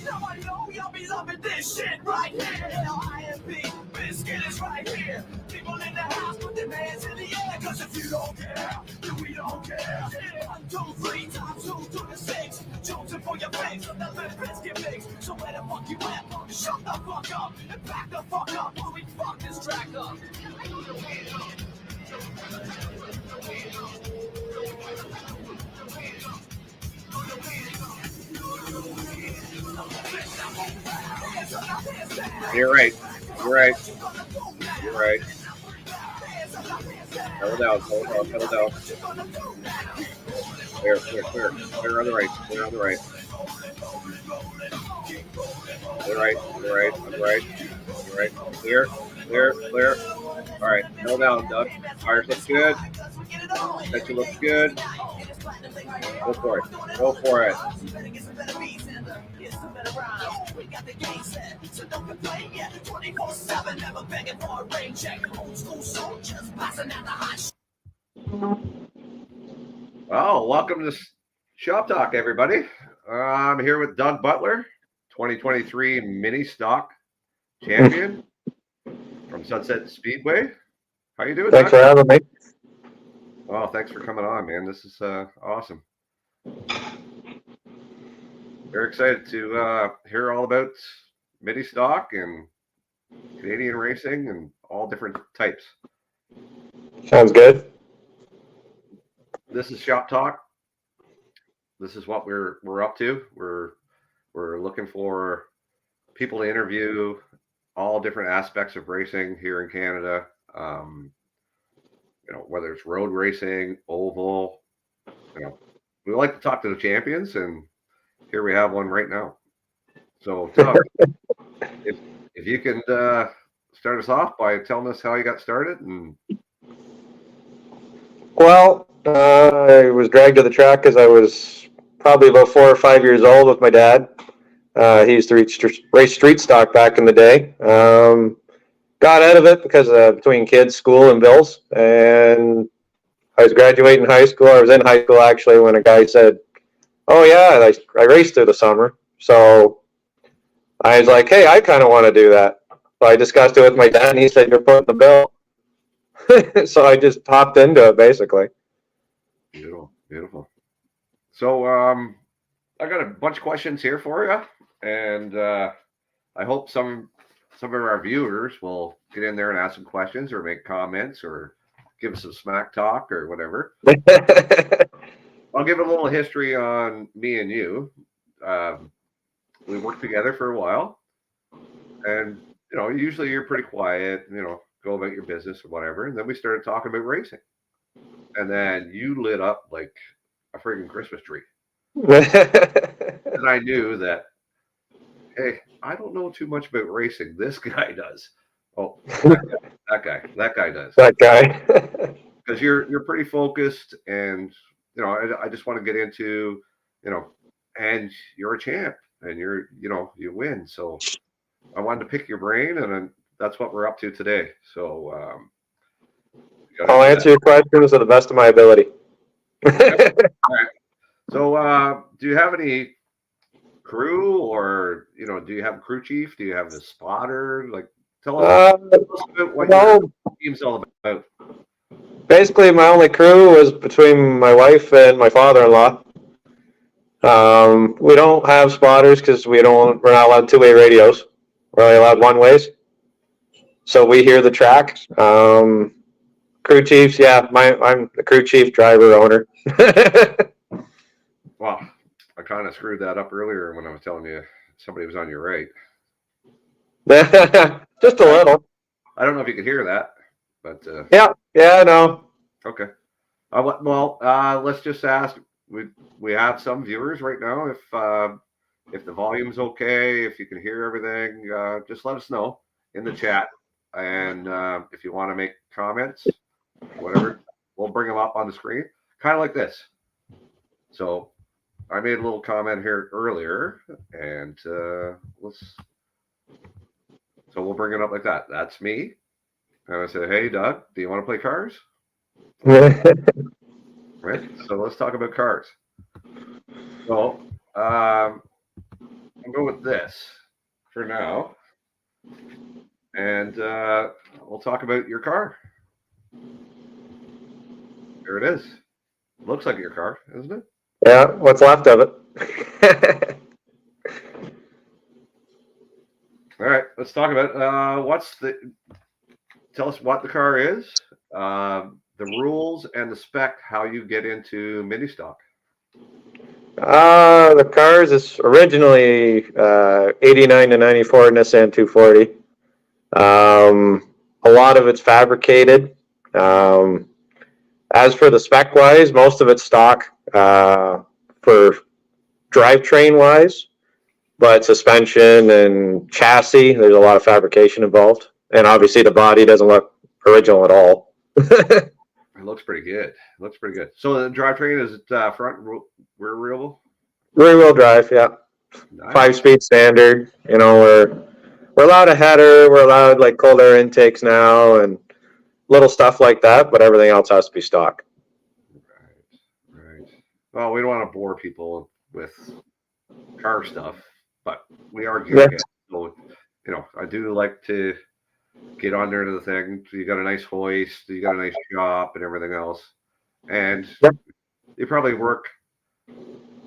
Now I know y'all be loving this shit right here. L-I-M-P, Biscuit is right here. People in the house put their hands in the air. Cause if you don't care, then we don't care. 1, 2, 3 times 2 to the 6. Jonesing for your face, so the lip biscuit mix. So where the fuck you at, punk? Shut the fuck up and back the fuck up while we fuck this track up. You're right. You're right. You're right. Settle down. Settle down. Clear on the right. Clear on the right. You're right. You're right. I'm right. You're right. Clear. All right. Settle down, Doug. Tires look good. Suspension looks good. Go for it. Go for it. Well, welcome to Shop Talk, everybody. I'm here with Doug Butler, 2023 mini stock champion from Sunset Speedway. How you doing, Thanks Doug? for having me. Oh, thanks for coming on, man. This is awesome. Very excited to hear all about mini stock and Canadian racing and all different types. Sounds good. This is Shop Talk. This is what we're up to. We're looking for people to interview all different aspects of racing here in Canada. Whether it's road racing, oval, we like to talk to the champions, and here we have one right now. So, Doug, if you can start us off by telling us how you got started. And well, I was dragged to the track because I was probably about 4 or 5 years old with my dad. He used to race street stock back in the day. Got out of it because between kids, school, and bills. And I was graduating high school. I was in high school, actually, when a guy said, oh, yeah, I raced through the summer. So I was like, hey, I kind of want to do that. So I discussed it with my dad, and he said, you're putting the bill. So I just hopped into it, basically. Beautiful. So I got a bunch of questions here for you, and I hope some of our viewers will get in there and ask some questions or make comments or give us some smack talk or whatever. I'll give a little history on me and you. We worked together for a while, and usually you're pretty quiet, go about your business or whatever. And then we started talking about racing, and then you lit up like a freaking Christmas tree. And I knew that, hey, I don't know too much about racing. This guy does. Oh, that guy does. That guy. Because you're pretty focused, and I just want to get into, and you're a champ, and you win. So I wanted to pick your brain, and that's what we're up to today. So I'll answer your questions to the best of my ability. All right. So do you have any crew, or do you have a crew chief? Do you have a spotter? Like, tell us about what your team's all about. Basically, my only crew was between my wife and my father-in-law. We don't have spotters because we're not allowed two-way radios. We're only allowed one-ways. So we hear the track. Crew chiefs, yeah, I'm the crew chief, driver, owner. Wow, I kind of screwed that up earlier when I was telling you somebody was on your right. Just a little. I don't know if you could hear that, but yeah, no. Okay. Well, let's just ask. We have some viewers right now. If the volume's okay, if you can hear everything, just let us know in the chat. And if you want to make comments, whatever, we'll bring them up on the screen, kind of like this. So I made a little comment here earlier, and so we'll bring it up like that. That's me. And I said, hey, Doug, do you want to play cars? Right. So let's talk about cars. So I'll go with this for now, and we'll talk about your car. There it is. Looks like your car, isn't it? Yeah, what's left of it. All right, let's talk about tell us what the car is, the rules and the spec, how you get into mini stock. The cars is originally 89 to 94 Nissan 240. A lot of it's fabricated. As for the spec wise, most of it's stock for drivetrain wise, but suspension and chassis, there's a lot of fabrication involved. And obviously the body doesn't look original at all. It looks pretty good. Looks pretty good. So the drivetrain is front rear wheelable? Rear wheel drive, yeah. Nice. 5-speed standard. You know, we're allowed a header, we're allowed like cold air intakes now and little stuff like that, but everything else has to be stock. Right. Well, we don't want to bore people with car stuff, but we are gearheads. So, you know, I do like to get on there to the thing. You got a nice hoist, you got a nice shop and everything else. And you probably work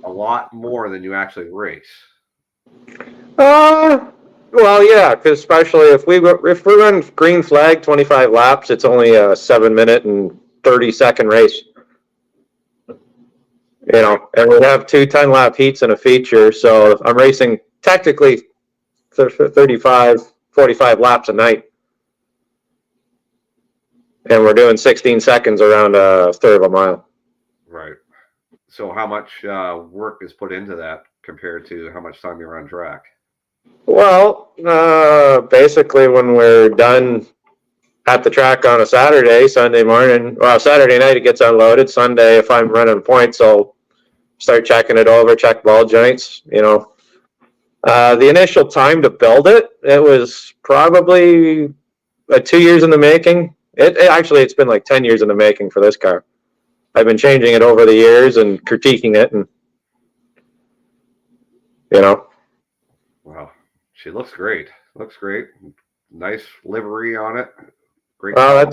a lot more than you actually race. Well, yeah, because especially if we run green flag 25 laps, it's only a 7-minute and 30-second race. You know, and we have 2 10-lap heats and a feature, so I'm racing technically 35, 45 laps a night. And we're doing 16 seconds around a third of a mile. Right. So how much work is put into that compared to how much time you're on track? Well, basically when we're done at the track on a Saturday, Sunday morning, well, Saturday night it gets unloaded. Sunday, if I'm running points, I'll start checking it over, check ball joints, you know. The initial time to build it, it was probably 2 years in the making. It's been like 10 years in the making for this car. I've been changing it over the years and critiquing it, and you know. Wow, she looks great. Looks great. Nice livery on it. Great. Well,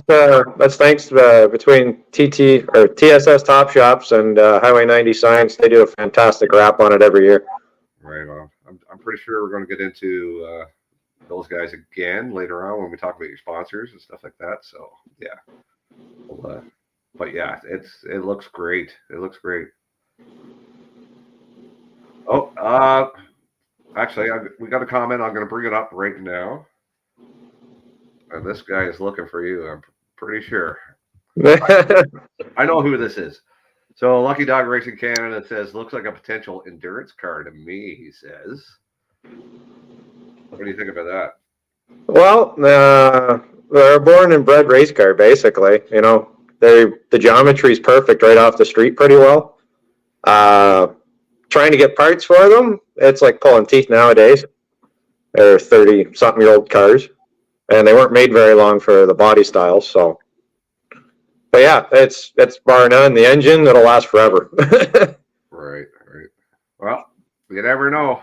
that's thanks between TSS Top Shops and Highway 90 Science. They do a fantastic wrap on it every year. Right on. I'm pretty sure we're going to get into those guys again later on when we talk about your sponsors and stuff like that. So yeah, but yeah, it looks great. It looks great. Oh, actually, we got a comment. I'm going to bring it up right now. And this guy is looking for you. I'm pretty sure. I know who this is. So Lucky Dog Racing Canada says, looks like a potential endurance car to me, he says. What do you think about that? Well, they're a born and bred race car, basically. You know, the geometry is perfect right off the street pretty well. Trying to get parts for them, it's like pulling teeth nowadays. They're 30-something-year-old cars, and they weren't made very long for the body styles. So, but yeah, it's bar none. The engine, it'll last forever. Right. Well, you never know.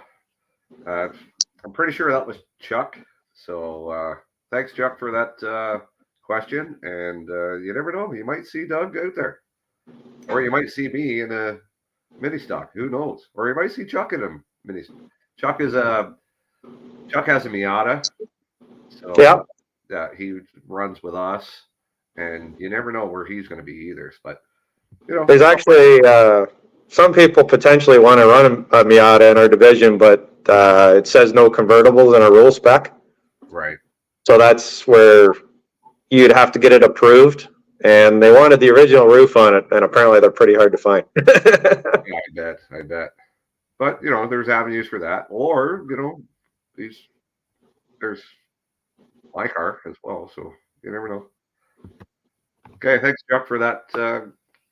I'm pretty sure that was Chuck. So thanks, Chuck, for that question. And you never know. You might see Doug out there. Or you might see me in a mini stock. Who knows? Or you might see Chuck in a mini stock. Chuck has a Miata. So yeah, he runs with us. And you never know where he's going to be either. But, you know. There's actually some people potentially want to run a Miata in our division, but it says no convertibles in our rule spec. Right. So that's where you'd have to get it approved. And they wanted the original roof on it, and apparently they're pretty hard to find. Yeah, I bet. But, you know, there's avenues for that. Or, you know, there's my car as well. So you never know. Okay, thanks, Chuck, for that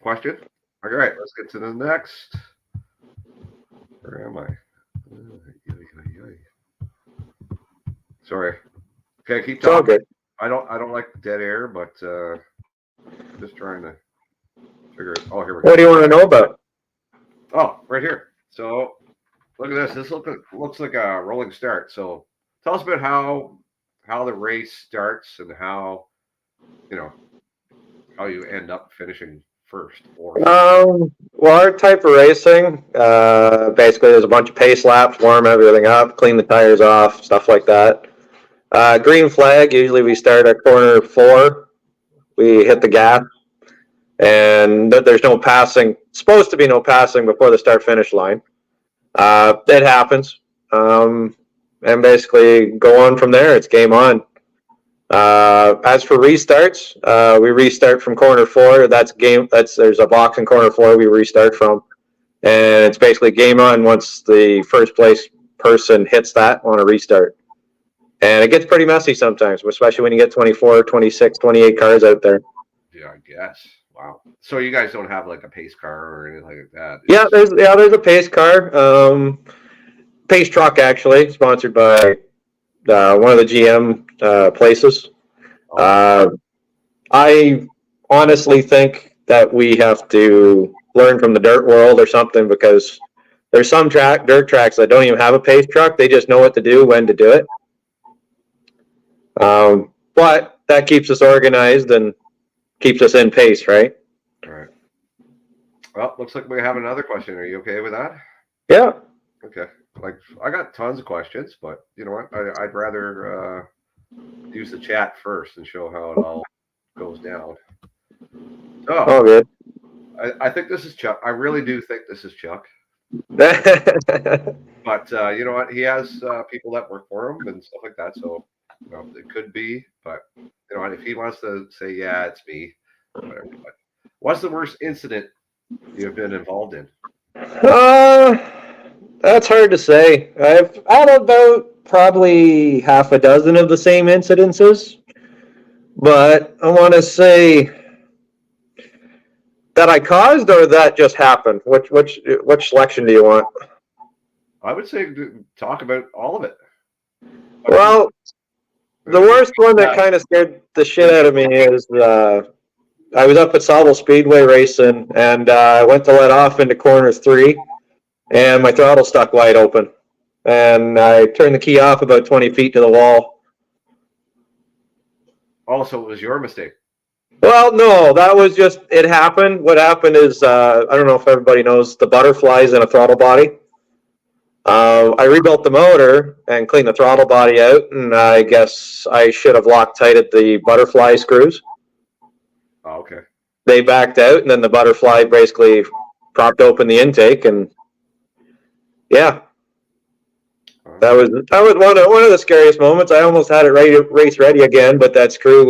question. All right, let's get to the next. Where am I? Sorry. Okay, keep talking. It's all good. I don't like dead air, but just trying to figure it. Oh, here we go. What do you want to know about? Oh, right here. So Look at this. This looks like a rolling start. So tell us about how the race starts and how you know how you end up finishing first or Well, our type of racing, basically, there's a bunch of pace laps, warm everything up, clean the tires off, stuff like that. Green flag. Usually, we start at corner 4. We hit the gas, and there's no passing. Supposed to be no passing before the start finish line. It happens, and basically go on from there. It's game on. As for restarts, we restart from corner 4. There's a box in corner 4 we restart from, and it's basically game on once the first place person hits that on a restart. And it gets pretty messy sometimes, especially when you get 24, 26, 28 cars out there. yeah, I guess. Wow. So you guys don't have like a pace car or anything like that? There's a pace car, pace truck actually, sponsored by one of the GM places. I honestly think that we have to learn from the dirt world or something, because there's some dirt tracks that don't even have a pace truck. They just know what to do, when to do it. But that keeps us organized and keeps us in pace, right? All right. Well, looks like we have another question. Are you okay with that? Yeah. Okay. Like I got tons of questions, but you know what? I'd rather use the chat first and show how it all goes down. Oh, So good. I think this is Chuck. I really do think this is Chuck. But you know what? He has people that work for him and stuff like that. So you know, it could be. But you know what? If he wants to say, yeah, it's me, whatever. But what's the worst incident you've been involved in? That's hard to say. I've had about probably half a dozen of the same incidences, but I want to say that I caused or that just happened. Which selection do you want? I would say talk about all of it. Well, the worst one that kind of scared the shit out of me is I was up at Sauble Speedway racing, and I went to let off into corner 3, and my throttle stuck wide open, and I turned the key off about 20 feet to the wall. Also, it was your mistake. Well, no, that was just, it happened. What happened is, I don't know if everybody knows the butterflies in a throttle body. I rebuilt the motor and cleaned the throttle body out, and I guess I should have Loctited the butterfly screws. Oh, okay. They backed out, and then the butterfly basically propped open the intake, and yeah, that was one of the scariest moments. I almost had it race ready again, but that screw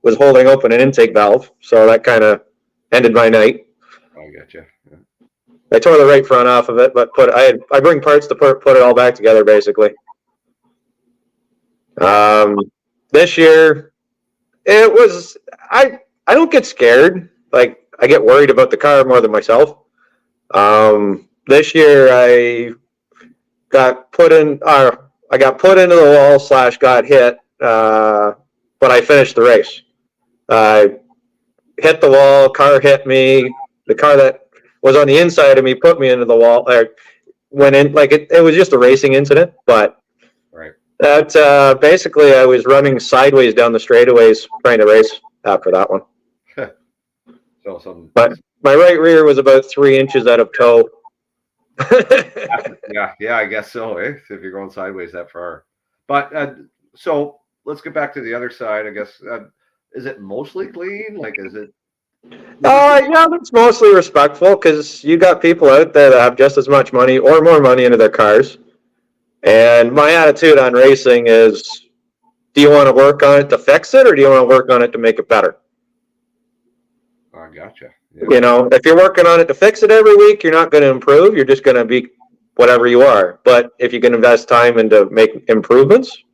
was holding open an intake valve, so that kind of ended my night. I gotcha. Yeah. I tore the right front off of it, but I bring parts to put it all back together basically. This year, it was I don't get scared. Like, I get worried about the car more than myself. This year I got put into the wall / got hit, but I finished the race. I hit the wall, car hit me. The car that was on the inside of me put me into the wall. Went in, like, it was just a racing incident, but Right. that basically I was running sideways down the straightaways trying to race after that one. So But my right rear was about 3 inches out of tow. yeah, I guess so. If you're going sideways that far, but so let's get back to the other side. I guess is it mostly clean? Like, is it? Yeah, that's mostly respectful, because you got people out there that have just as much money or more money into their cars. And my attitude on racing is, do you want to work on it to fix it, or do you want to work on it to make it better? I gotcha. Yeah. You know, if you're working on it to fix it every week, you're not going to improve. You're just going to be whatever you are. But if you can invest time into make improvements,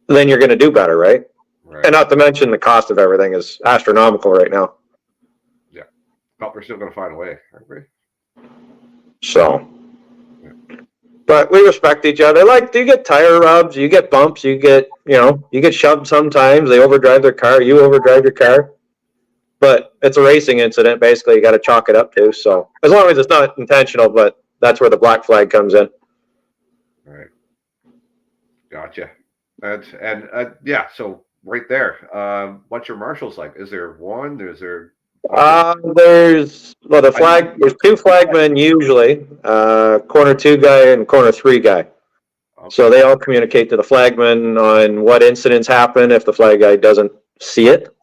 then you're going to do better, right? Right. And not to mention the cost of everything is astronomical right now. Yeah, but we're still going to find a way, aren't we? So, but we respect each other. Like, you get tire rubs, you get bumps, you get shoved sometimes. They overdrive their car, you overdrive your car. But it's a racing incident. Basically, you got to chalk it up to. So, as long as it's not intentional, but that's where the black flag comes in. All right. Gotcha. And yeah, so right there. What's your marshals like? Is there one? Is there? There's two flagmen usually, corner 2 guy and corner 3 guy. Okay. So they all communicate to the flagman on what incidents happen if the flag guy doesn't see it,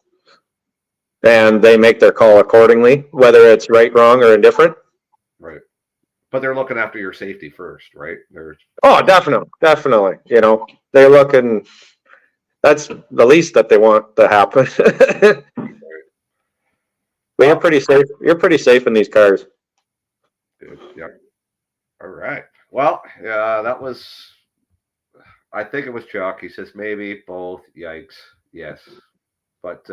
and they make their call accordingly, whether it's right, wrong, or indifferent. Right. But they're looking after your safety first, right? Oh, definitely. You know, they're looking. That's the least that they want to happen. But you're pretty safe. You're pretty safe in these cars. Good. Yep. All right. Well, yeah, that was. I think it was Chuck. He says maybe both. Yikes. Yes. But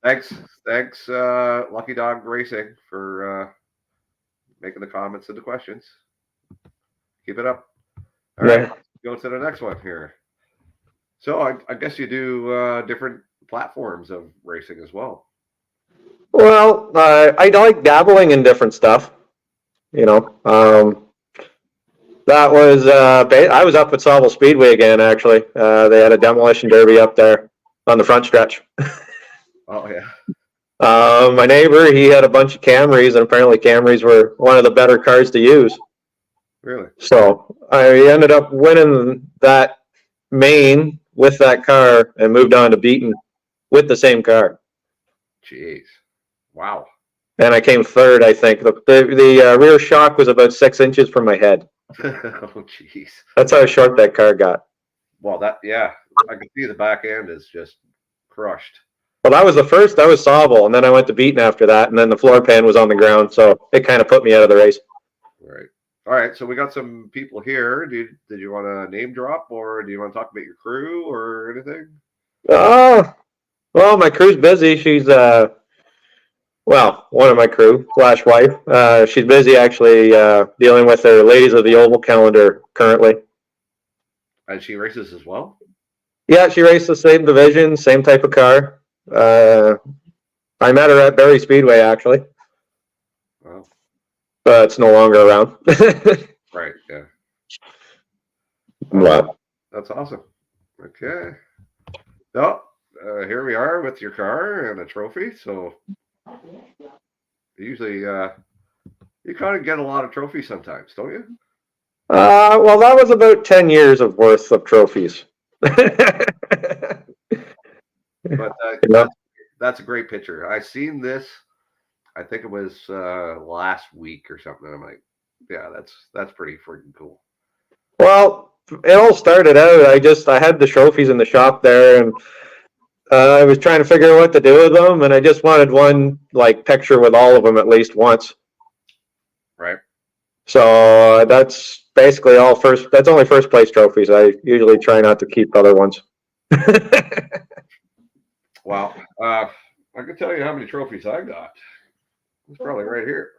thanks, Lucky Dog Racing, for making the comments and the questions. Keep it up. All right. Go to the next one here. So I guess you do different platforms of racing as well. Well, I like dabbling in different stuff. You know, that was I was up at Sauble Speedway again. Actually, they had a demolition derby up there on the front stretch. Oh yeah. My neighbor, he had a bunch of Camrys, and apparently Camrys were one of the better cars to use. Really? So I ended up winning that main with that car and moved on to Beaton with the same car. Jeez. Wow. And I came third, I think. The rear shock was about 6 inches from my head. Oh, jeez. That's how short that car got. Well, yeah, I can see the back end is just crushed. Well, that was the first. That was Sauble, and then I went to Beaton after that, and then the floor pan was on the ground, so it kind of put me out of the race. Right. All right. So we got some people here. Did you want to name drop, or do you want to talk about your crew or anything? Well, my crew's busy. She's one of my crew / wife. She's busy actually dealing with her Ladies of the Oval calendar currently. And she races as well? Yeah, she raced the same division, same type of car. I met her at Barrie Speedway actually. Wow. But it's no longer around. Right, yeah. Wow. That's awesome. Okay. So, here we are with your car and a trophy. So, usually, you kind of get a lot of trophies sometimes, don't you? Well, that was about 10 years of worth of trophies. But that's a great picture. I seen this. I think it was last week or something. I'm like, yeah, that's pretty freaking cool. Well, it all started out. I had the trophies in the shop there, and I was trying to figure out what to do with them, and I just wanted one like picture with all of them at least once. Right. So that's basically all first. That's only first place trophies. I usually try not to keep other ones. Wow. I can tell you how many trophies I got. It's probably right here.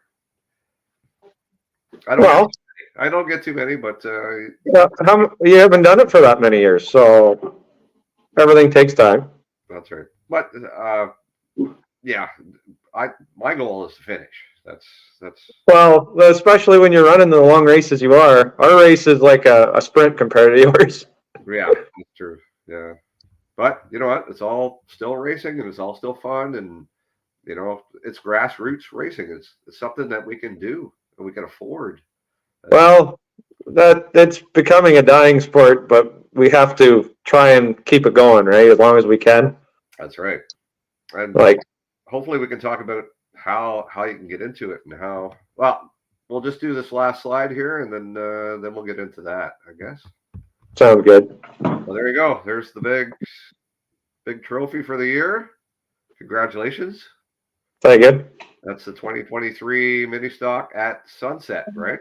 I don't get too many, but you haven't done it for that many years, so everything takes time. That's right. But yeah, my goal is to finish. That's well, especially when you're running the long races you are. Our race is like a sprint compared to yours. Yeah, that's true. Yeah. But you know what? It's all still racing, and it's all still fun, and you know, it's grassroots racing. It's something that we can do and we can afford. Well, it's becoming a dying sport, but we have to try and keep it going, right? As long as we can. That's right. And hopefully we can talk about how you can get into it and how. Well, we'll just do this last slide here, and then we'll get into that, I guess. Sounds good. Well, there you go. There's the big trophy for the year. Congratulations. Very good. That's the 2023 mini stock at Sunset, right?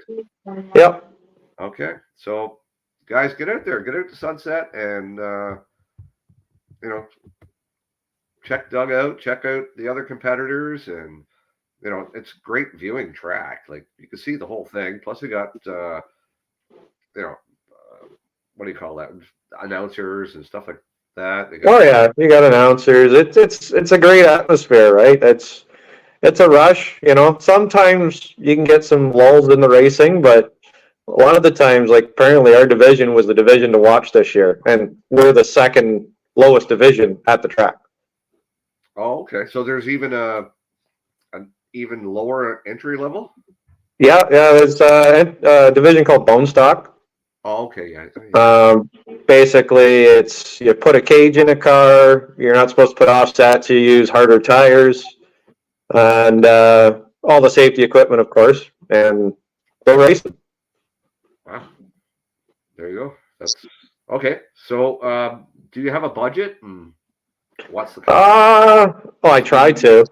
Yep. Okay. So, guys, get out there. Get out to Sunset and, you know, check Doug out. Check out the other competitors. And, you know, it's great viewing track. Like, you can see the whole thing. Plus, we got, you know, what do you call that? Announcers and stuff like that. Oh yeah, you got announcers. It's a great atmosphere, right? It's a rush, you know. Sometimes you can get some lulls in the racing, but a lot of the times, like apparently our division was the division to watch this year, and we're the second lowest division at the track. Oh, okay. So there's even an even lower entry level. Yeah, there's a division called bone stock. Oh, okay. Yeah. Basically, it's you put a cage in a car. You're not supposed to put offsets. You use harder tires and all the safety equipment, of course, and go racing. Wow. There you go. That's okay. So, do you have a budget? And what's the Well, I try to,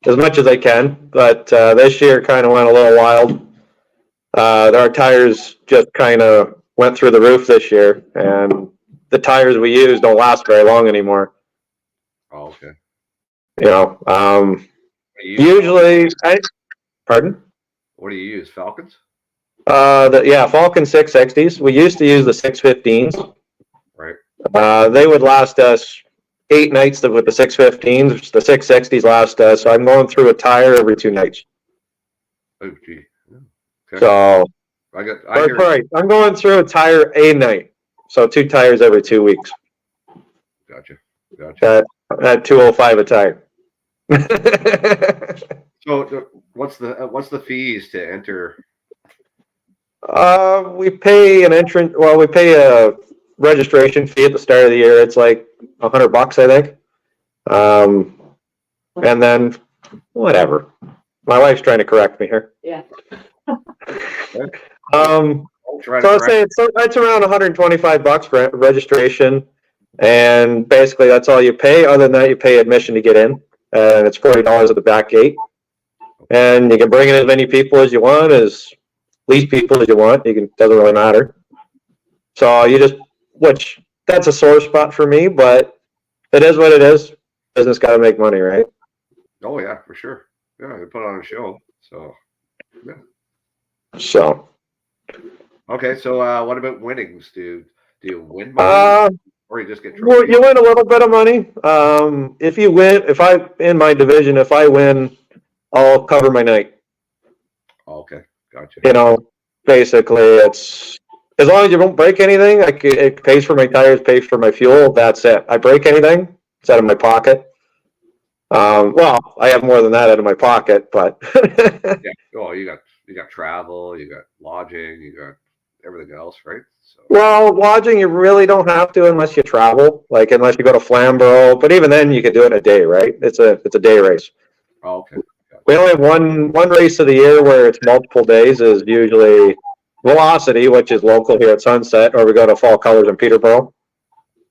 as much as I can, but this year kind of went a little wild. Our tires just kind of went through the roof this year, and the tires we use don't last very long anymore. Oh, okay. Usually, pardon? What do you use? Falcons? Falcon 660s. We used to use the 615s. Right. They would last us 8 nights with the 615s. The 660s last us. So I'm going through a tire every 2 nights. Oh, gee. Okay. So I'm going through a tire a night. So 2 tires every 2 weeks. Gotcha. At 205 a tire. So what's the fees to enter? We pay we pay a registration fee at the start of the year. It's like $100, I think. And then whatever. My wife's trying to correct me here. Yeah. So I'd say it's around $125 for registration, and basically that's all you pay. Other than that, you pay admission to get in, and it's $40 at the back gate. And you can bring in as many people as you want, as least people as you want. Doesn't really matter. So that's a sore spot for me, but it is what it is. Business got to make money, right? Oh yeah, for sure. Yeah, they put on a show. So yeah. So. Okay, so what about winnings? Do you win money, or you just get Well, you win a little bit of money. In my division, if I win, I'll cover my night. Okay, gotcha. Basically, it's as long as you don't break anything, it pays for my tires, pays for my fuel. That's it. I break anything, it's out of my pocket. Well, I have more than that out of my pocket, but yeah. Oh, you got travel, you got lodging, you got everything else, right? So. Well, lodging you really don't have to unless you travel, like unless you go to Flamborough. But even then, you could do it in a day, right? It's a day race. Oh, okay. Gotcha. We only have one race of the year where it's multiple days. Is usually Velocity, which is local here at Sunset, or we go to Fall Colors in Peterborough.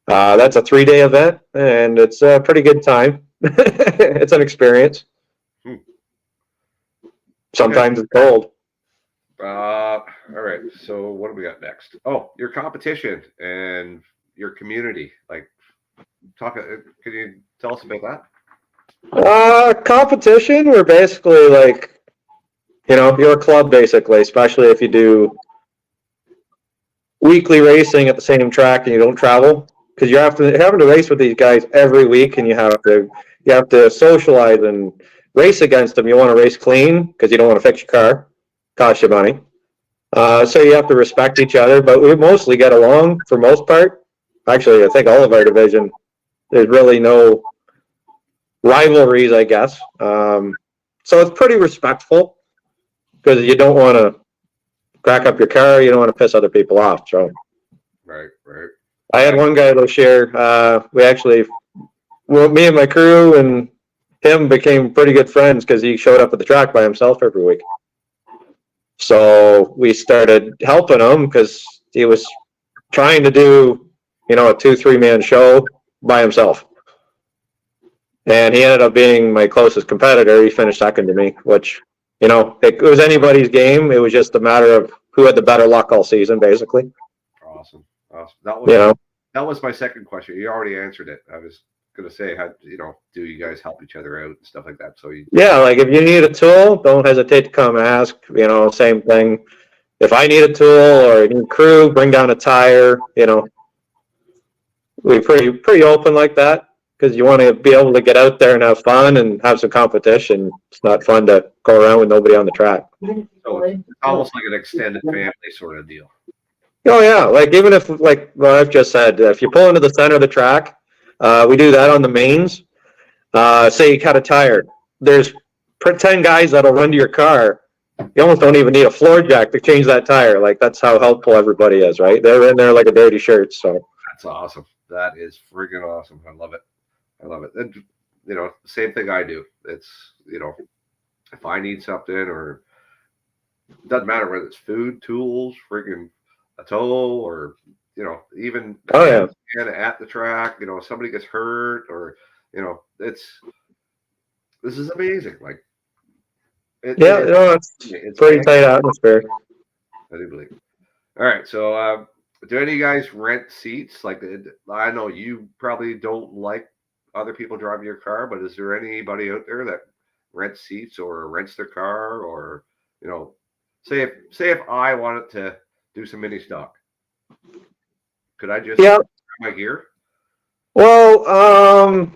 That's a 3-day event, and it's a pretty good time. It's an experience. Sometimes it's cold. All right. So what do we got next? Oh, your competition and your community. Like, can you tell us about that? Competition. We're basically like, you're a club basically, especially if you do weekly racing at the same track and you don't travel, because you're having to race with these guys every week, and you have to socialize and race against them. You want to race clean because you don't want to fix your car, cost you money. So you have to respect each other, but we mostly get along for most part. Actually, I think all of our division, there's really no rivalries, I guess. So it's pretty respectful because you don't want to crack up your car. You don't want to piss other people off. So, right. I had one guy this year. Me and my crew and him became pretty good friends because he showed up at the track by himself every week. So we started helping him because he was trying to do, a 2-3 man show by himself. And he ended up being my closest competitor. He finished second to me, which, it was anybody's game. It was just a matter of who had the better luck all season, basically. Awesome. That was my second question. You already answered it. I was going to say, how do you guys help each other out and stuff like that? So like if you need a tool, don't hesitate to come ask. Same thing. If I need a tool or a new crew, bring down a tire. We're pretty open like that. because you want to be able to get out there and have fun and have some competition. It's not fun to go around with nobody on the track. So it's almost like an extended family sort of deal. Oh yeah, like even if like what I've just said, if you pull into the center of the track, we do that on the mains. Say you cut a tire, there's 10 guys that'll run to your car. You almost don't even need a floor jack to change that tire. Like that's how helpful everybody is, right? They're in there like a dirty shirt. So that's awesome. That is freaking awesome. I love it. I love it. And, you know, same thing I do. It's, you know, if I need something or it doesn't matter whether it's food, tools, freaking a tow, or, you know, even at the track, you know, somebody gets hurt or, you know, this is amazing. Like, it's pretty tight atmosphere. I do believe. All right. So, do any of you guys rent seats? Like, I know you probably don't like other people driving your car, but is there anybody out there that rents seats or rents their car, or, you know, say if I wanted to do some mini stock, could I just grab my gear? Well,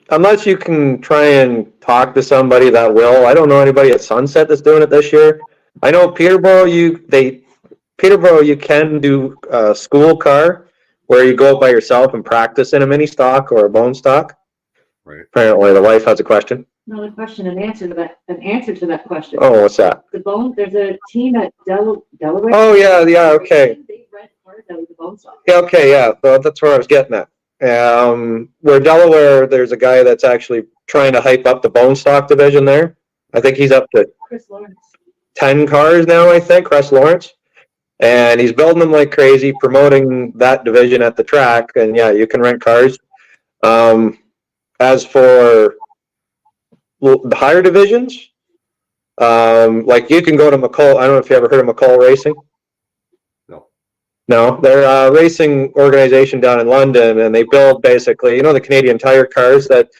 unless you can try and talk to somebody that will. I don't know anybody at Sunset that's doing it this year. I know Peterborough, you can do a school car where you go by yourself and practice in a mini stock or a bone stock. Right. Apparently, the wife has a question. Another question, an answer to that question. Oh, what's that? There's a team at Delaware. Oh yeah, okay. They rent cars out of the bone stock. Yeah, okay, yeah. So that's where I was getting at. Where Delaware, there's a guy that's actually trying to hype up the bone stock division there. I think he's up to Chris Lawrence. 10 cars now, I think, Chris Lawrence. And he's building them like crazy, promoting that division at the track. And yeah, you can rent cars. As for the higher divisions, like you can go to McCall. I don't know if you ever heard of McCall Racing. No, they're a racing organization down in London, and they build basically, you know, the Canadian Tire cars that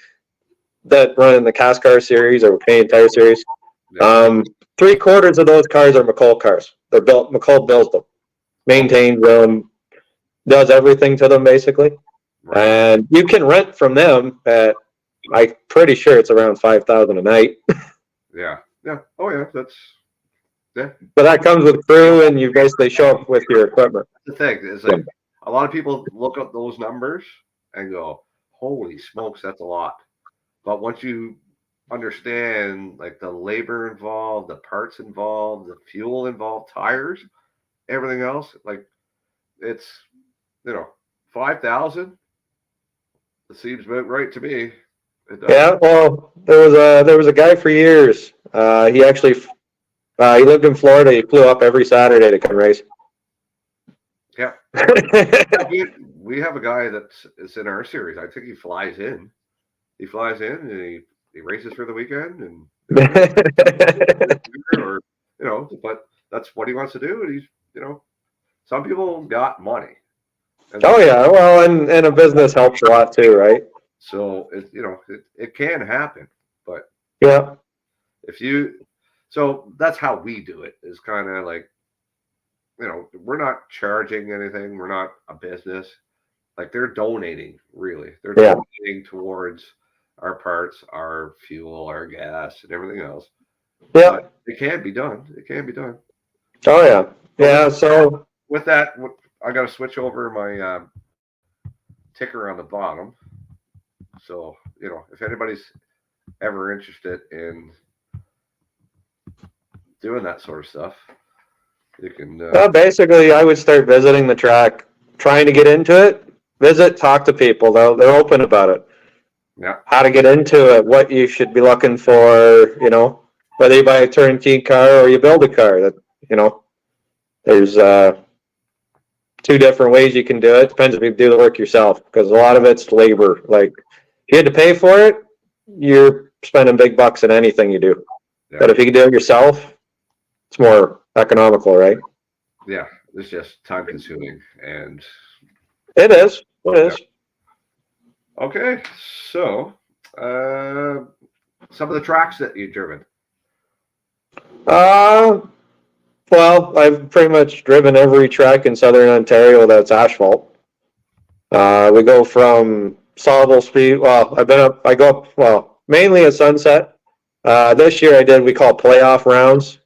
run in the CASCAR series or Canadian Tire series. Yeah. 3/4 of those cars are McCall cars. They're built. McCall builds them, maintains them, does everything to them basically. Right. And you can rent from them at, I'm pretty sure it's around $5,000 a night. Yeah. Oh yeah, yeah. But that comes with crew, and you basically show up with your equipment. The thing is, like, a lot of people look up those numbers and go, "Holy smokes, that's a lot." But once you understand, like, the labor involved, the parts involved, the fuel involved, tires, everything else, like, it's, you know, 5,000. It seems about right to me. Yeah, well, there was a guy for years. He actually. He lived in Florida. He flew up every Saturday to come race. Yeah. we have a guy that's in our series. I think he flies in. He flies in and he races for the weekend and or, you know, but that's what he wants to do. And he's, you know, some people got money. Oh yeah, well, and a business helps a lot too, right? So it can happen, but yeah, so that's how we do it, is kind of like, you know, we're not charging anything. We're not a business. Like, they're donating, really. They're donating towards our parts, our fuel, our gas, and everything else. Yeah. But it can be done. It can be done. Oh, yeah. Yeah, so. With that, I got to switch over my ticker on the bottom. So, you know, if anybody's ever interested in doing that sort of stuff, you can basically I would start visiting the track, trying to get into it. Talk to people. They're open about it. Yeah. How to get into it, what you should be looking for, you know, whether you buy a turnkey car or you build a car. That, you know, there's 2 different ways you can do it. Depends if you do the work yourself, because a lot of it's labor. Like, if you had to pay for it, you're spending big bucks in anything you do. Yeah. But if you can do it yourself, it's more economical, right? Yeah, it's just time consuming, and it is. Okay, so some of the tracks that you've driven. Well, I've pretty much driven every track in Southern Ontario that's asphalt. We go from Sauble Speed. Well, I go up, well, mainly at Sunset. This year we call playoff rounds,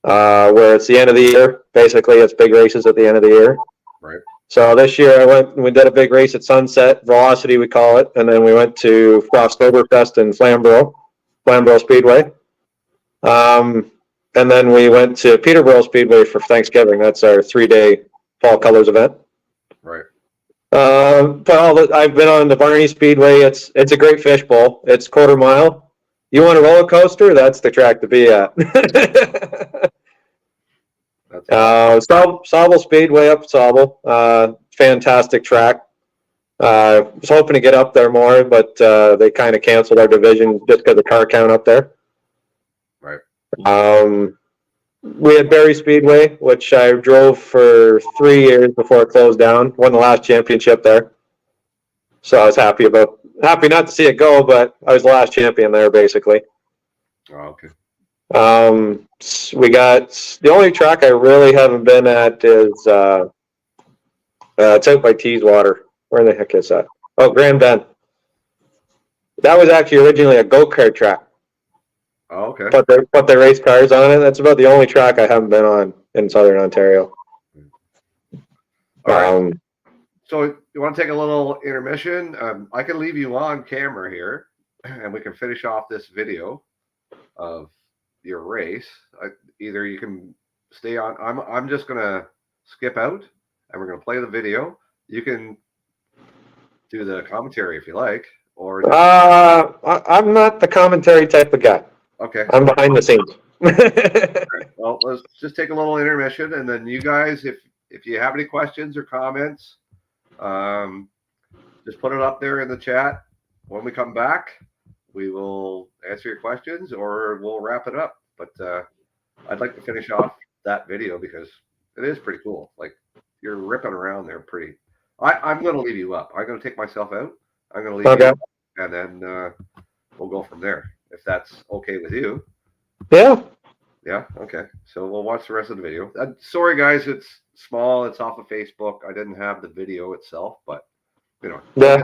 where it's the end of the year. Basically, it's big races at the end of the year. Right. So this year I went and we did a big race at Sunset, Velocity we call it, and then we went to Frosttoberfest in Flamborough Speedway. And then we went to Peterborough Speedway for Thanksgiving. That's our 3-day fall colors event. Right. But I've been on the Barney Speedway. It's a great fishbowl. It's quarter mile. You want a roller coaster? That's the track to be at. That's Sauble Speedway up Sauble. Fantastic track. Was hoping to get up there more, but they kind of canceled our division just because of car count up there. right. We had Barrie Speedway, which I drove for 3 years before it closed down. Won the last championship there, so I was happy not to see it go, but I was the last champion there basically. Oh, okay. We got the only track I really haven't been at is it's out by Teeswater. Where the heck is that? Oh, Grand Bend. That was actually originally a go-kart track. Oh, okay. Put the race cars on it. That's about the only track I haven't been on in Southern Ontario. All right. So you want to take a little intermission? I can leave you on camera here, and we can finish off this video of your race. Either you can stay on. I'm just gonna skip out, and we're gonna play the video. You can do the commentary if you like, or I'm not the commentary type of guy. okay. I'm behind the scenes. Well, let's just take a little intermission, and then you guys, if you have any questions or comments, just put it up there in the chat. When we come back, we will answer your questions, or we'll wrap it up. But I'd like to finish off that video because it is pretty cool. Like, you're ripping around there pretty. I'm going to leave you up. I'm going to take myself out. I'm going to leave you up, and then we'll go from there, if that's okay with you. Yeah. Yeah. Okay. So we'll watch the rest of the video. Sorry, guys. It's small. It's off of Facebook. I didn't have the video itself, but Yeah.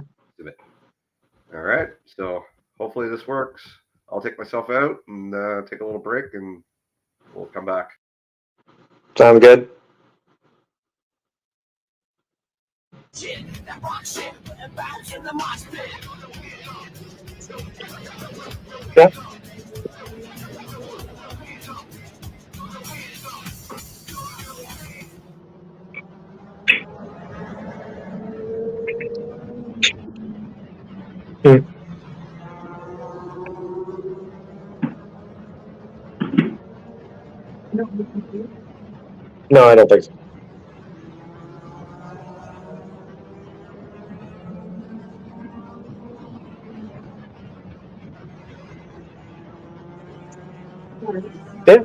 All right. So hopefully this works. I'll take myself out and take a little break, and we'll come back. Sound good. Shit, that rock shit, and bounce in the mosh pit. Yeah. No, I don't think so. Yeah.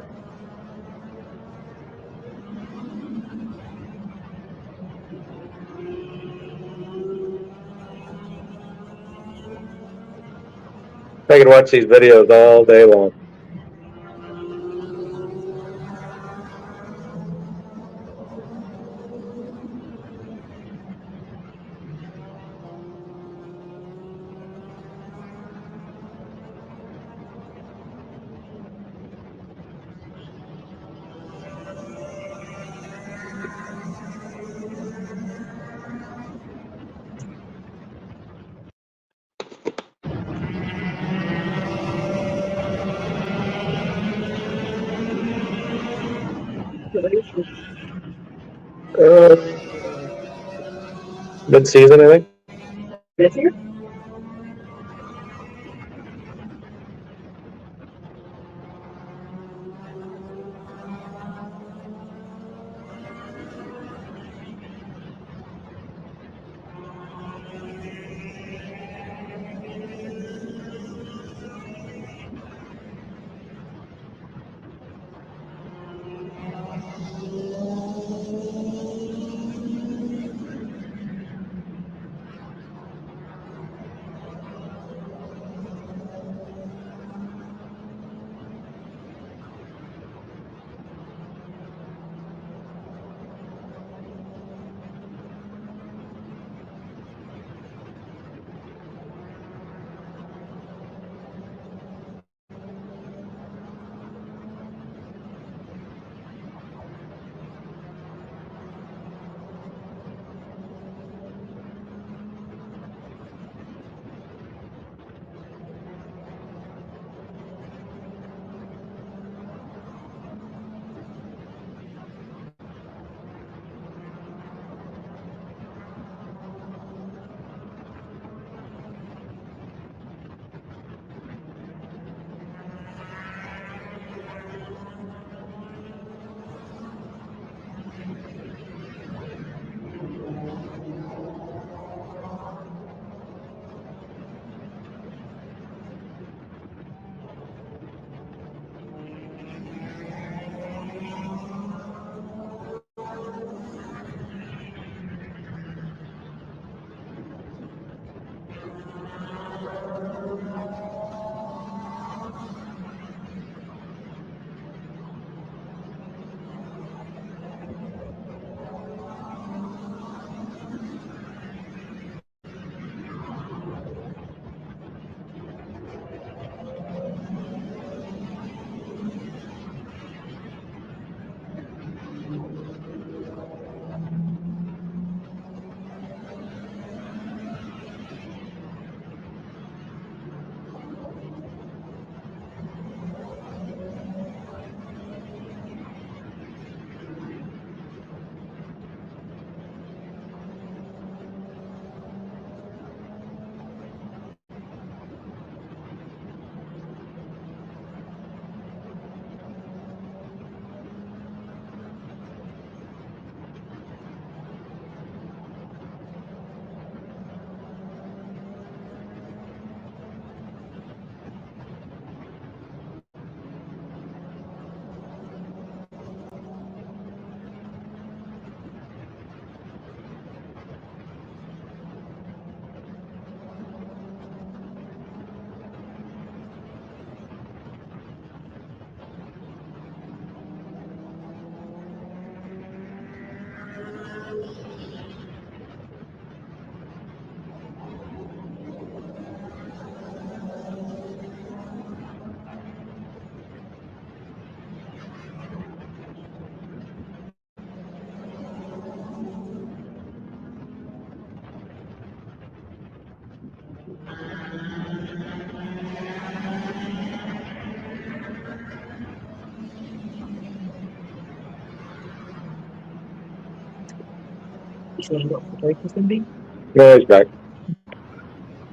I can watch these videos all day long. Mid-season, I think. This year? No, he's back.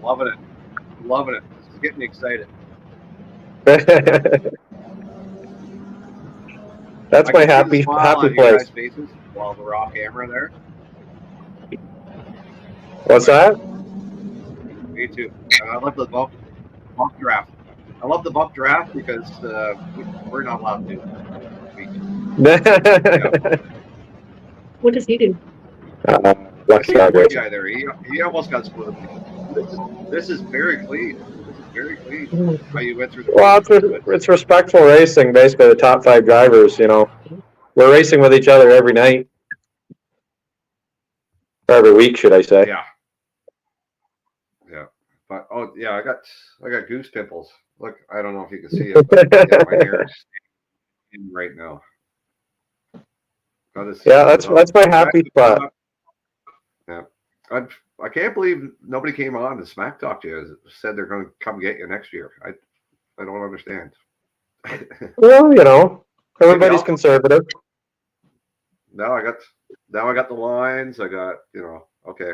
Loving it. Loving it. This is getting me excited. That's I my can see the happy smile on your place. guys' faces while we're off camera there. What's that? Me too. I love the bump draft. I love the bump draft because we're not allowed to do it. What does he do? I Lucky see the dog white racing. guy there. He almost got split with me. This is very clean. This is very clean. How you went through the Well, paces, but it's respectful racing. Basically, the top 5 drivers. You know, we're racing with each other every night, or every week, should I say? yeah. But I got goose pimples. Look, I don't know if you can see it, but yeah, my hair is in right now. Yeah, that's my happy spot. Yeah, I can't believe nobody came on to smack talk to you. Said they're going to come get you next year. I don't understand. Well, you know, everybody's conservative. Now I got the lines. I got okay.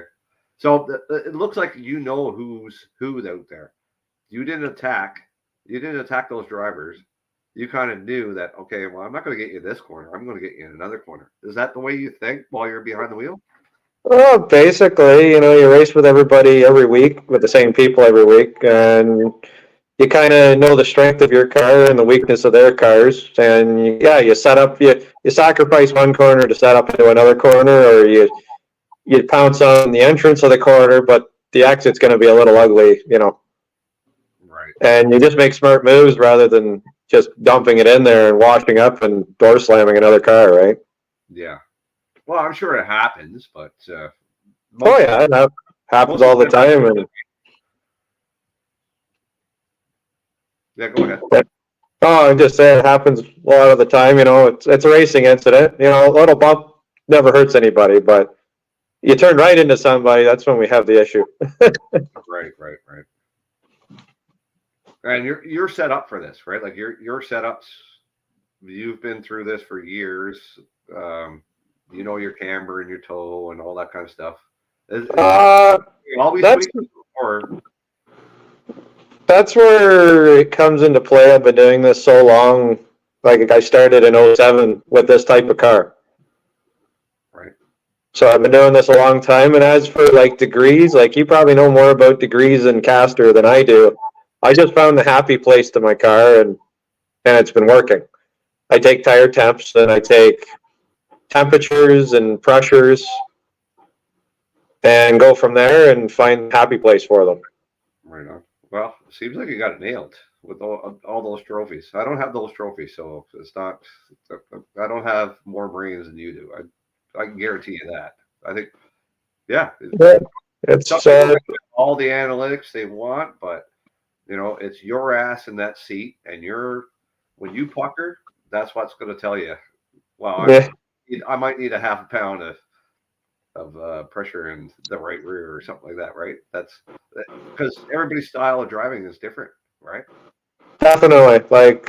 So it looks like who's out there. You didn't attack those drivers. You kind of knew that, okay, well, I'm not going to get you this corner. I'm going to get you in another corner. Is that the way you think while you're behind the wheel? Well, basically, you know, you race with everybody every week, with the same people every week, and you kind of know the strength of your car and the weakness of their cars. And you set up, you sacrifice one corner to set up into another corner, or you pounce on the entrance of the corner, but the exit's going to be a little ugly, you know. Right. And you just make smart moves rather than just dumping it in there and washing up and door slamming another car, right? Yeah. Well, I'm sure it happens, but oh yeah, that happens all the time. And yeah, go ahead. oh, I'm just saying it happens a lot of the time. You know, it's a racing incident. You know, a little bump never hurts anybody, but you turn right into somebody, that's when we have the issue. Right. And you're set up for this, right? Like your setups. You've been through this for years. You know your camber and your toe and all that kind of stuff. Always that's where it comes into play. I've been doing this so long. Like I started in 07 with this type of car. Right. So I've been doing this a long time. And as for like degrees, like you probably know more about degrees and caster than I do. I just found the happy place to my car and it's been working. I take tire temps and I take temperatures and pressures and go from there and find a happy place for them. Right on. Well, it seems like you got it nailed with all those trophies. I don't have those trophies, so it's not. I don't have more brains than you do. I can guarantee you that. I think, yeah. It's all the analytics they want, but you know, it's your ass in that seat, and when you pucker, that's what's going to tell you. Well, I might need a half a pound of pressure in the right rear or something like that, right? That's because everybody's style of driving is different, right? Definitely. Like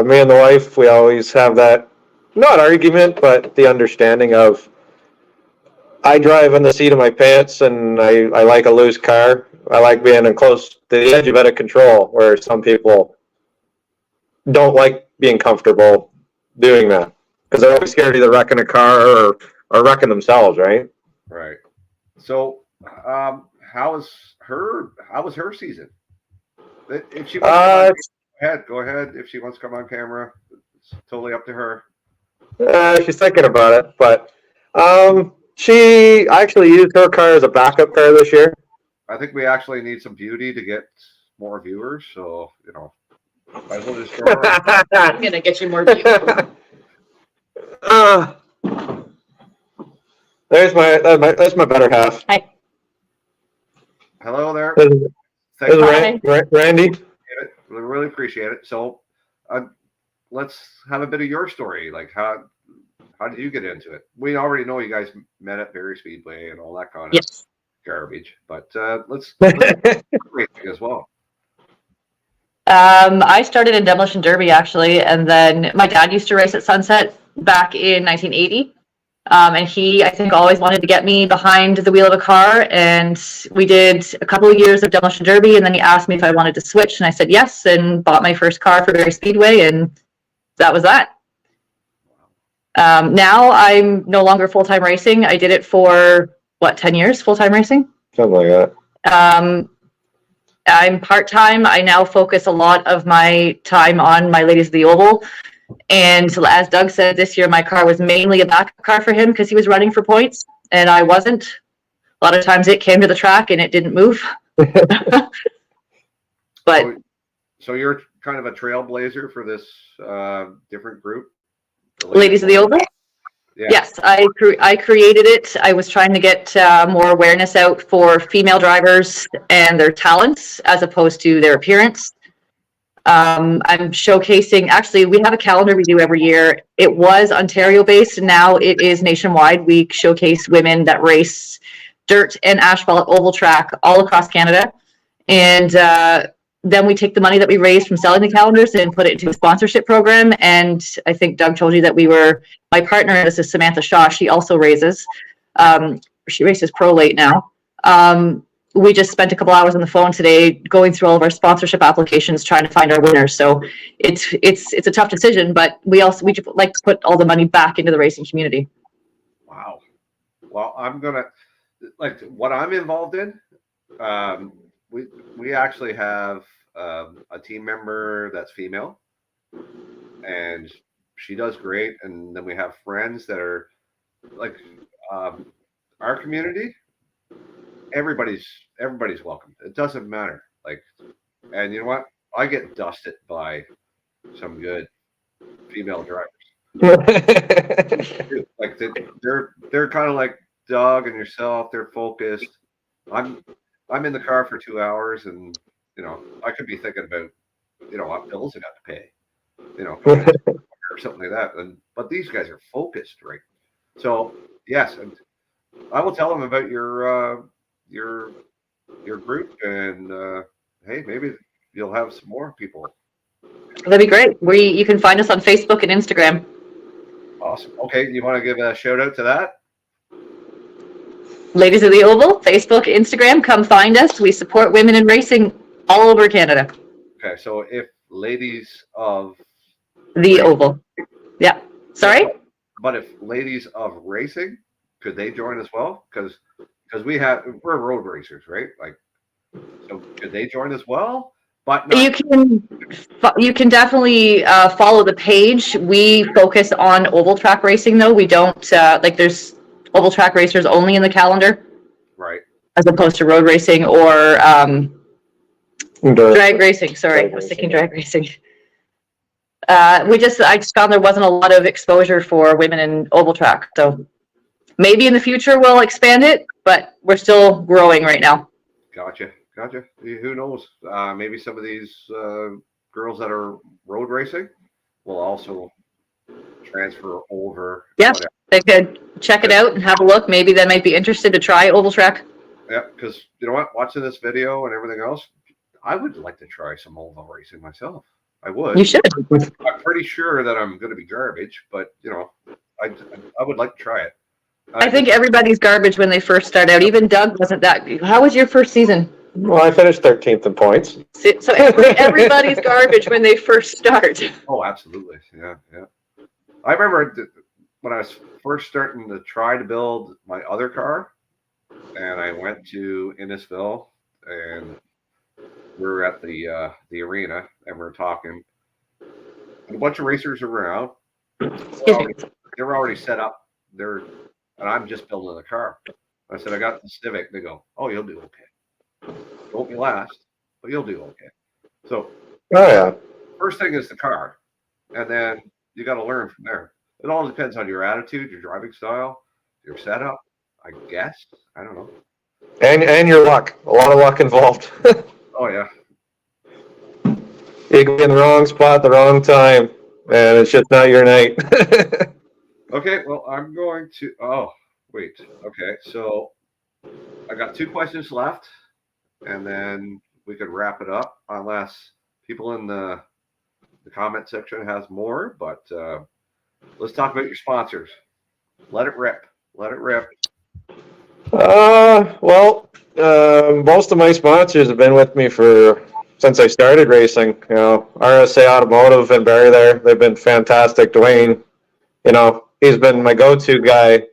me and the wife, we always have that, not argument, but the understanding of I drive in the seat of my pants and I like a loose car. I like being close to the edge of out of control, where some people don't like being comfortable doing that because they're always scared of either wrecking a car or wrecking themselves, right? Right. So, how was her season? If she wants go ahead. If she wants to come on camera, it's totally up to her. She's thinking about it, but she actually used her car as a backup car this year. I think we actually need some beauty to get more viewers. So, you know, might as well just throw her on. I'm gonna get you more views. That's my better half. Hi. Hello there. Randy. We really appreciate it. So, let's have a bit of your story. Like how did you get into it? We already know you guys met at Barrie Speedway and all that kind of garbage, but let's as well. I started in Demolition Derby actually, and then my dad used to race at Sunset back in 1980. And he, I think, always wanted to get me behind the wheel of a car. And we did a couple of years of demolition derby. And then he asked me if I wanted to switch. And I said yes, and bought my first car for Barrie Speedway. And that was that. Now I'm no longer full-time racing. I did it for, 10 years, full-time racing? Something like that. I'm part-time. I now focus a lot of my time on my Ladies of the Oval. And as Doug said, this year my car was mainly a backup car for him because he was running for points and I wasn't. A lot of times it came to the track and it didn't move. But so you're kind of a trailblazer for this different group? Ladies of the Oval? Yeah. Yes, I created it. I was trying to get more awareness out for female drivers and their talents as opposed to their appearance. I'm showcasing, actually, we have a calendar we do every year. It was Ontario based, and now it is nationwide. We showcase women that race dirt and asphalt oval track all across Canada. And then we take the money that we raise from selling the calendars and put it into a sponsorship program. And I think Doug told you that my partner, this is Samantha Shaw, she also raises. She races pro late now. We just spent a couple hours on the phone today going through all of our sponsorship applications, trying to find our winners. So it's a tough decision, but we just like to put all the money back into the racing community. Wow. Well, I'm gonna what I'm involved in. We actually have a team member that's female, and she does great. And then we have friends that are like our community. Everybody's welcome. It doesn't matter. And you know what? I get dusted by some good female drivers. They're kind of like Doug and yourself. They're focused. I'm in the car for 2 hours, and I could be thinking about what bills I got to pay, or something like that. But these guys are focused, right? So yes, and I will tell them about your group, and hey, maybe you'll have some more people. That'd be great. You can find us on Facebook and Instagram. Awesome. Okay, you want to give a shout out to that? Ladies of the Oval, Facebook, Instagram, come find us. We support women in racing all over Canada. Okay, so if Ladies of the Oval. Yeah. Sorry? But if Ladies of Racing, could they join as well? Because we're road racers, right? So could they join as well? But no. You can definitely follow the page. We focus on oval track racing, though. We don't there's oval track racers only in the calendar, right? As opposed to road racing or drag racing. Sorry, I was thinking drag racing. I just found there wasn't a lot of exposure for women in oval track, so maybe in the future we'll expand it, but we're still growing right now. Gotcha. Who knows? Maybe some of these girls that are road racing will also transfer over. Yeah, they could check it out and have a look. Maybe they might be interested to try oval track. Yeah, because you know what? Watching this video and everything else, I would like to try some oval racing myself. I would. You should. I'm pretty sure that I'm going to be garbage, but I would like to try it. I think everybody's garbage when they first start out. Even Doug wasn't that. How was your first season? Well, I finished 13th in points. So everybody's garbage when they first start. Oh, absolutely. Yeah. I remember when I was first starting to try to build my other car, and I went to Innisfil, and we were at the arena, and we were talking. And a bunch of racers around. They were already set up. And I'm just building the car. I said, I got the Civic. They go, oh, you'll do okay. Won't be last, but you'll do okay. So, first thing is the car, and then you got to learn from there. It all depends on your attitude, your driving style, your setup, I guess. I don't know. And your luck. A lot of luck involved. Oh, yeah. You can be in the wrong spot at the wrong time, and it's just not your night. Okay, well, I'm going to... Oh, wait. Okay, so I got 2 questions left, and then we could wrap it up, unless people in the comment section has more, but let's talk about your sponsors. Let it rip. Let it rip. Well, most of my sponsors have been with me since I started racing. You know, RSA Automotive and Barry there, they've been fantastic. Dwayne, you know, he's been my go-to guy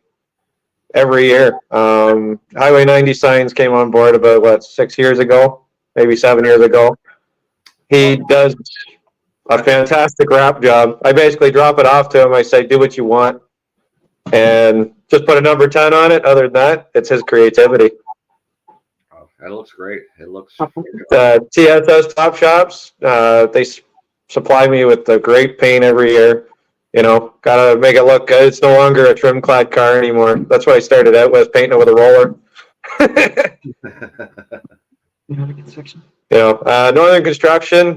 every year. Highway 90 Signs came on board about 6 years ago, maybe 7 years ago. He does a fantastic wrap job. I basically drop it off to him. I say, do what you want, and just put a number 10 on it. Other than that, it's his creativity. Oh, that looks great. It looks. TSS Top Shops, they supply me with the great paint every year. You know, gotta make it look good. It's no longer a trim clad car anymore. That's what I started out with, painting it with a roller. You know, Northern Construction,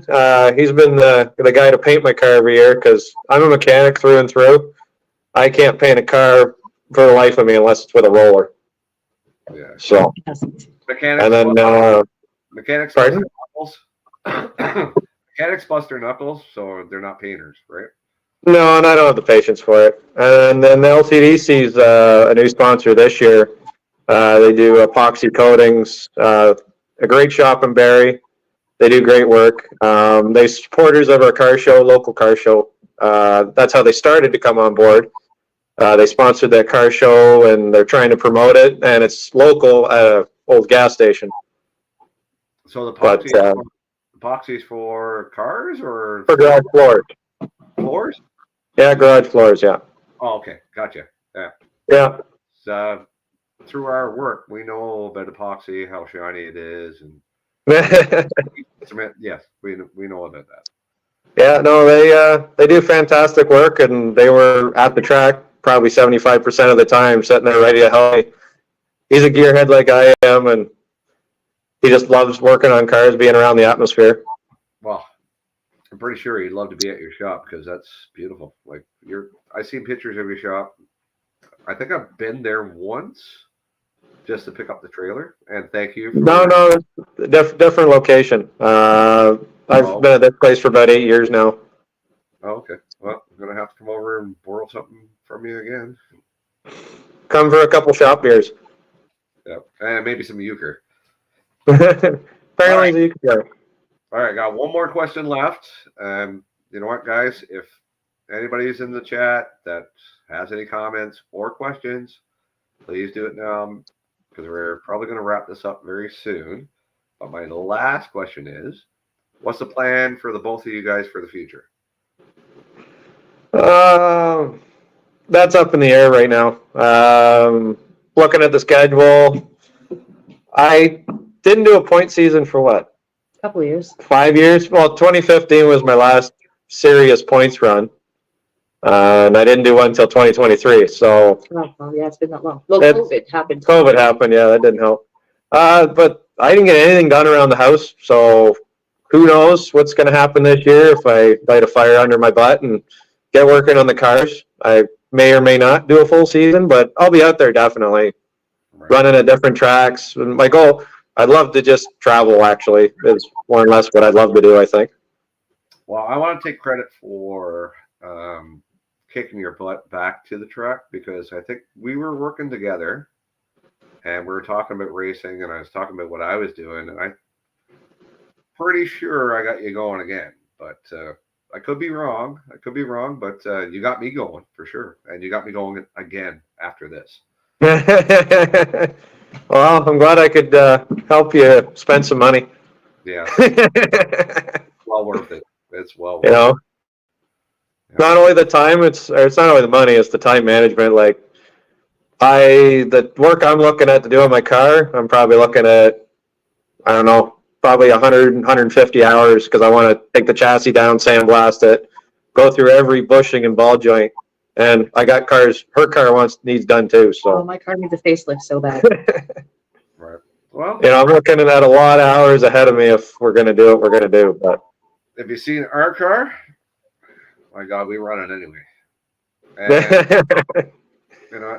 he's been the guy to paint my car every year because I'm a mechanic through and through. I can't paint a car for the life of me unless it's with a roller. Yeah. So, Mechanics. and then, mechanics. pardon? Mechanics bust their knuckles, so they're not painters, right? No, and I don't have the patience for it. And then the LTDC's a new sponsor this year. They do epoxy coatings. A great shop in Barrie. They do great work. They supporters of our car show, local car show. That's how they started to come on board. They sponsored that car show, and they're trying to promote it. And it's local at an old gas station. So the But, epoxies for cars or for garage floors. floors? Yeah, garage floors. Yeah. Oh, okay, gotcha. Yeah. Yeah. So, through our work, we know about epoxy, how shiny it is, and cement. Yes, we know about that. Yeah, no, they do fantastic work, and they were at the track probably 75% of the time, sitting there ready to help me. He's a gearhead like I am, and he just loves working on cars, being around the atmosphere. Well, I'm pretty sure he'd love to be at your shop because that's beautiful. Like I've seen pictures of your shop. I think I've been there once just to pick up the trailer. And thank you. No, different location. I've been at this place for about 8 years now. Oh, okay. Well, I'm gonna have to come over and borrow something from you again. Come for a couple shop beers. Yeah, and maybe some euchre. Apparently, you can go. All right, got one more question left. You know what, guys? If anybody's in the chat that has any comments or questions, please do it now because we're probably going to wrap this up very soon. But my last question is, what's the plan for the both of you guys for the future? That's up in the air right now. Looking at the schedule, I didn't do a point season for what? Couple of years. 5 years? Well, 2015 was my last serious points run. And I didn't do one until 2023. So, Oh, yeah, it's been that long. Well, COVID happened. COVID happened. Yeah, that didn't help. But I didn't get anything done around the house. So who knows what's going to happen this year if I light a fire under my butt and get working on the cars. I may or may not do a full season, but I'll be out there definitely running at different tracks. And my goal, I'd love to just travel actually is more or less what I'd love to do, I think. Well, I want to take credit for kicking your butt back to the track because I think we were working together and we were talking about racing and I was talking about what I was doing and I'm pretty sure I got you going again, but I could be wrong. But you got me going for sure. And you got me going again after this. Well, I'm glad I could help you spend some money. Yeah. Well worth it. It's well worth you know, it. Not only the time, it's not only the money, it's the time management. Like the work I'm looking at to do on my car, I'm probably looking at, I don't know, probably 100, 150 hours because I want to take the chassis down, sandblast it, go through every bushing and ball joint. And I got her car needs done too. So my car needs a facelift so bad. Right. Well, I'm looking at a lot of hours ahead of me if we're going to do what we're going to do. But have you seen our car? My God, we run it anyway. And,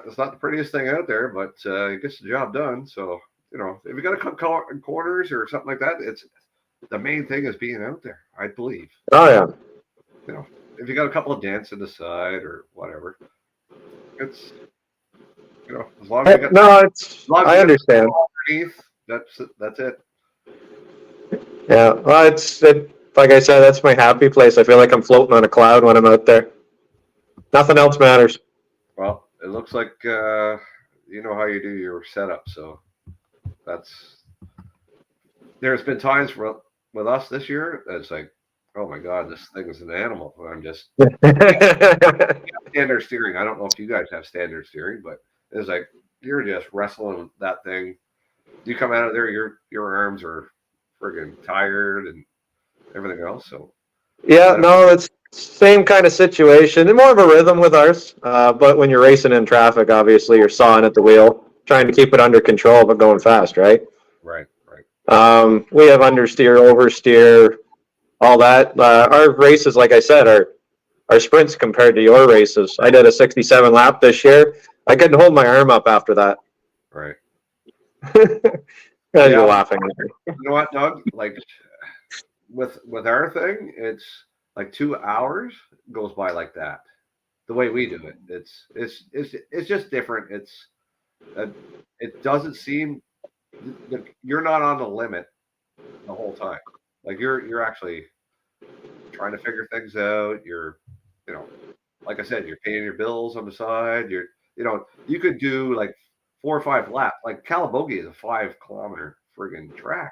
it's not the prettiest thing out there, but it gets the job done. So, if you got to cut corners or something like that, it's the main thing is being out there, I believe. Oh, yeah. If you got a couple of dents in the side or whatever, You know, as long as you got, No, it's. as long as I you got understand. underneath, that's it. Yeah. Well, like I said, that's my happy place. I feel like I'm floating on a cloud when I'm out there. Nothing else matters. Well, it looks like you know how you do your setup, so that's. There's been times with us this year. It's like, oh my god, this thing is an animal. I'm just standard steering. I don't know if you guys have standard steering, but it's like you're just wrestling with that thing. You come out of there, your arms are friggin' tired and everything else. So Yeah, I no, it's same kind of situation. And more of a rhythm with ours. But when you're racing in traffic, obviously you're sawing at the wheel, trying to keep it under control, but going fast, right? right, right, We have understeer, oversteer, all that. Our races, like I said, are sprints compared to your races. I did a 67 lap this year. I couldn't hold my arm up after that. right. You're Yeah, laughing at me. you know what, Doug? Like with our thing, it's like 2 hours goes by like that. The way we do it, it's just different. Uh, it doesn't seem you're not on the limit the whole time. Like you're actually trying to figure things out. You're, you know, like I said, you're paying your bills on the side. You could do like 4 or 5 laps. Like Calabogie is a 5 kilometer friggin' track.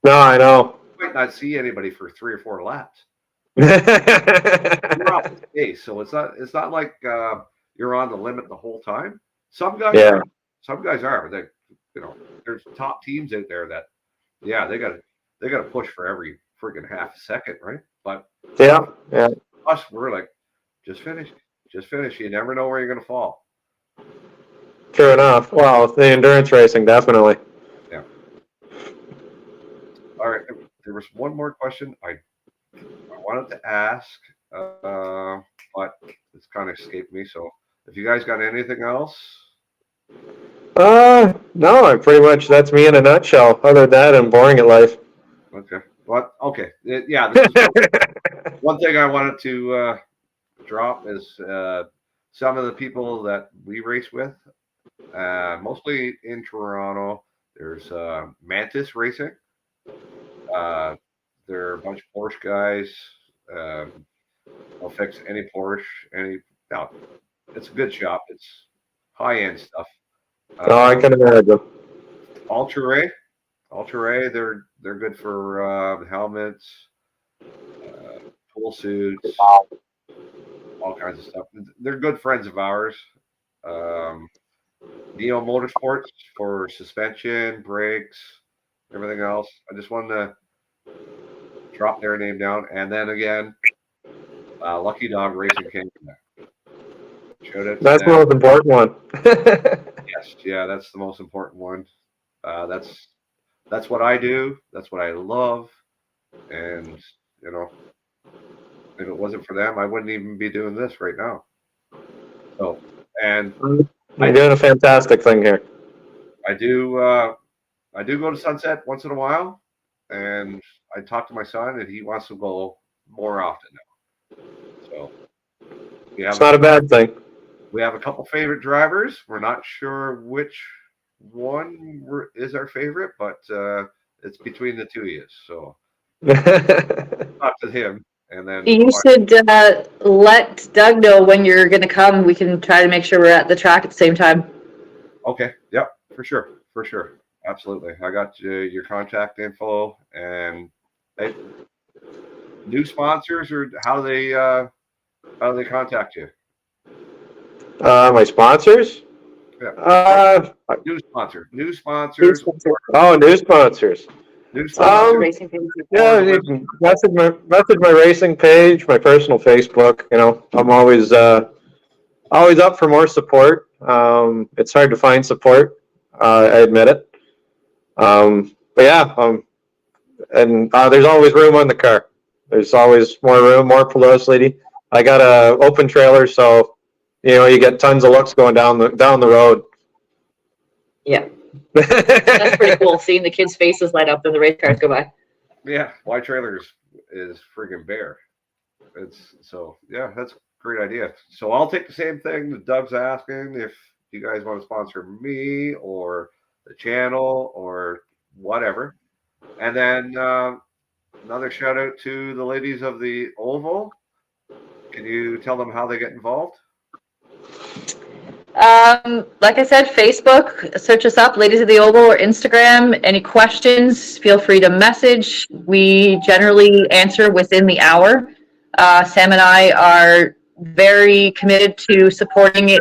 No, I know. You might not see anybody for 3 or 4 laps. You're off the pace, so it's not like you're on the limit the whole time. Some guys Yeah. are. Some guys are. They, there's top teams out there that, yeah, they got to push for every friggin' half a second, right? But Yeah. Yeah. us, we're like, just finish, just finish. You never know where you're gonna fall. True enough. Well, the endurance racing, definitely. Yeah. All right. There was one more question I wanted to ask, but it's kind of escaped me. So if you guys got anything else, No, I pretty much, that's me in a nutshell. Other than that, I'm boring at life. okay. What? Okay. Yeah. This is one thing I wanted to drop is some of the people that we race with, mostly in Toronto. There's Mantis Racing. Uh, they're a bunch of Porsche guys. They'll fix any Porsche, any. No, it's a good shop. It's high end stuff. Oh, I can imagine. Ultra Ray, they're good for helmets, tool suits, all kinds of stuff. They're good friends of ours. Um, Neo Motorsports for suspension, brakes, everything else. I just wanted to drop their name down, and then again, Lucky Dog Racing Canada. Shout out to That's the them. most important one. Yes, yeah, that's the most important one. That's what I do. That's what I love, and you know, if it wasn't for them, I wouldn't even be doing this right now. So, and You're doing a fantastic thing here. I do, I do go to Sunset once in a while, and I talk to my son, and he wants to go more often now. So we It's have not a bad thing. we have a couple favorite drivers. We're not sure which one is our favorite, but it's between the two of you. So talk to him, and then You should let Doug know when you're going to come. We can try to make sure we're at the track at the same time. okay, yep, for sure, absolutely. I got your contact info, and hey, new sponsors, or how do they contact you? My sponsors? Yeah, new sponsors, Oh, new sponsors. new sponsors. Racing page. Yeah, you can message my racing page, my personal Facebook. You know, I'm always up for more support. It's hard to find support. I admit it. But yeah, and there's always room on the car. There's always more room, more publicity. I got a open trailer, so you get tons of looks going down the road. Yeah, that's pretty cool. Seeing the kids' faces light up when the race cars go by. Yeah, Y trailers is friggin' bare. It's so yeah, that's a great idea. So I'll take the same thing that Doug's asking. If you guys want to sponsor me or the channel or whatever. And then another shout out to the ladies of the Oval. Can you tell them how they get involved? Like I said, Facebook, search us up, Ladies of the Oval, or Instagram. Any questions, feel free to message. We generally answer within the hour. Sam and I are very committed to supporting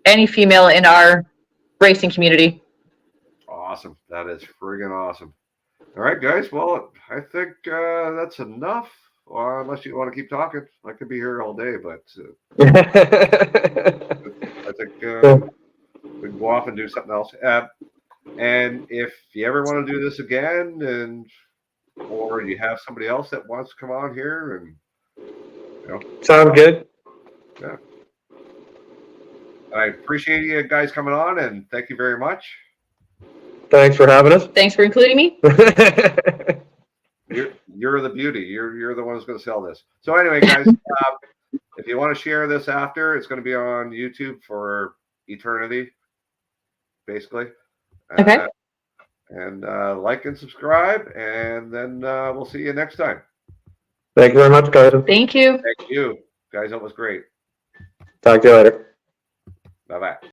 any female in our racing community. Awesome. That is friggin' awesome. All right, guys. Well, I think that's enough. Unless you want to keep talking, I could be here all day, but I think we can go off and do something else. And if you ever want to do this again, or you have somebody else that wants to come on here, and Sounds good. yeah, I appreciate you guys coming on, and thank you very much. Thanks for having us. Thanks for including me. You're the beauty. You're the one who's going to sell this. So anyway, guys, if you want to share this after, it's going to be on YouTube for eternity, basically. Okay. And like and subscribe, and then we'll see you next time. Thank you very much, guys. Thank you. Thank you, guys. That was great. Talk to you later. Bye bye.